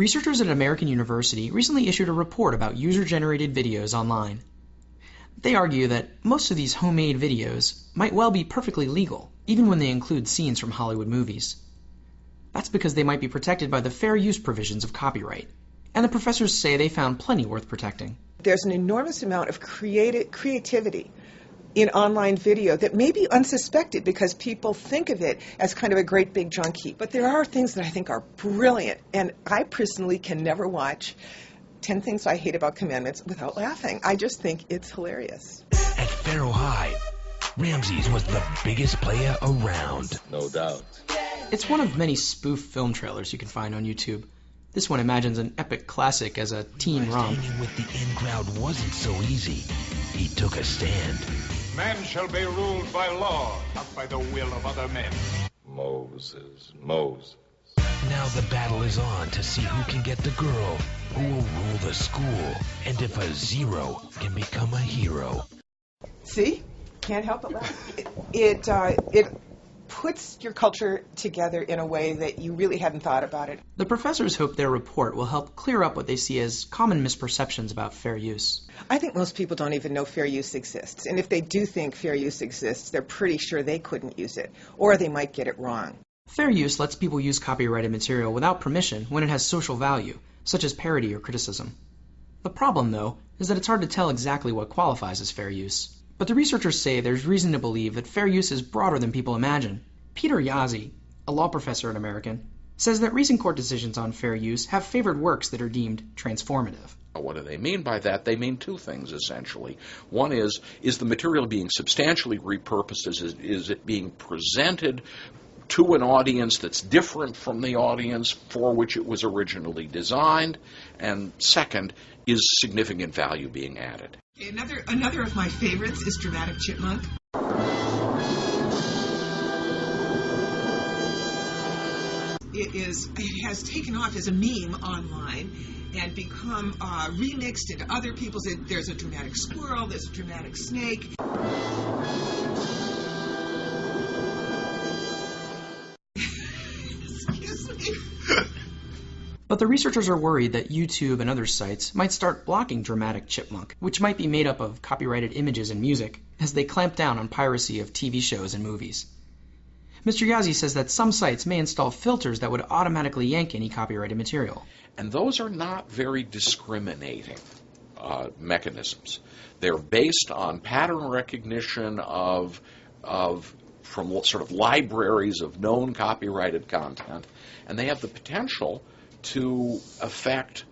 Researchers at American University recently issued a report about user-generated videos online. They argue that most of these homemade videos might well be perfectly legal, even when they include scenes from Hollywood movies. That's because they might be protected by the fair use provisions of copyright, and the professors say they found plenty worth protecting. There's an enormous amount of creativity in online video that may be unsuspected because people think of it as kind of a great big junkie. But there are things that I think are brilliant, and I personally can never watch 10 Things I Hate About Commandments without laughing. I just think it's hilarious. At Faro High, Ramses was the biggest player around. No doubt. It's one of many spoof film trailers you can find on YouTube. This one imagines an epic classic as a teen romp. Staying with the in-crowd wasn't so easy. He took a stand. Man shall be ruled by law, not by the will of other men. Moses. Now the battle is on to see who can get the girl, who will rule the school, and if a zero can become a hero. See? Can't help but laugh. It puts your culture together in a way that you really hadn't thought about it. The professors hope their report will help clear up what they see as common misperceptions about fair use. I think most people don't even know fair use exists. And if they do think fair use exists, they're pretty sure they couldn't use it, or they might get it wrong. Fair use lets people use copyrighted material without permission when it has social value, such as parody or criticism. The problem, though, is that it's hard to tell exactly what qualifies as fair use. But the researchers say there's reason to believe that fair use is broader than people imagine. Peter Yazzie, a law professor at American, says that recent court decisions on fair use have favored works that are deemed transformative. What do they mean by that? They mean two things, essentially. One is the material being substantially repurposed? Is it being presented to an audience that's different from the audience for which it was originally designed? And second, is significant value being added? Another of my favorites is Dramatic Chipmunk. It has taken off as a meme online and become remixed into other people's. There's a dramatic squirrel, there's a dramatic snake. Excuse me. But the researchers are worried that YouTube and other sites might start blocking Dramatic Chipmunk, which might be made up of copyrighted images and music, as they clamp down on piracy of TV shows and movies. Mr. Yazzie says that some sites may install filters that would automatically yank any copyrighted material. And those are not very discriminating mechanisms. They're based on pattern recognition from sort of libraries of known copyrighted content, and they have the potential to affect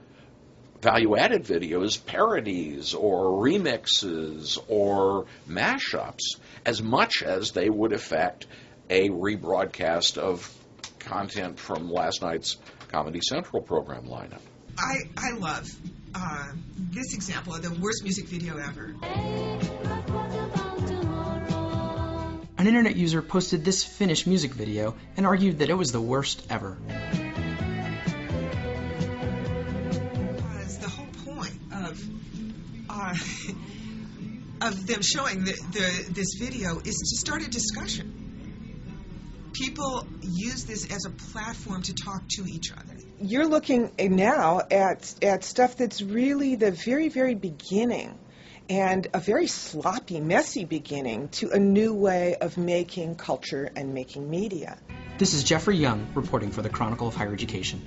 value-added videos, parodies or remixes or mashups as much as they would affect a rebroadcast of content from last night's Comedy Central program lineup. I love this example of the worst music video ever. An internet user posted this Finnish music video and argued that it was the worst ever. Because the whole point of them showing this video is to start a discussion. People use this as a platform to talk to each other. You're looking now at stuff that's really the very, very beginning, and a very sloppy, messy beginning to a new way of making culture and making media. This is Jeffrey Young reporting for the Chronicle of Higher Education.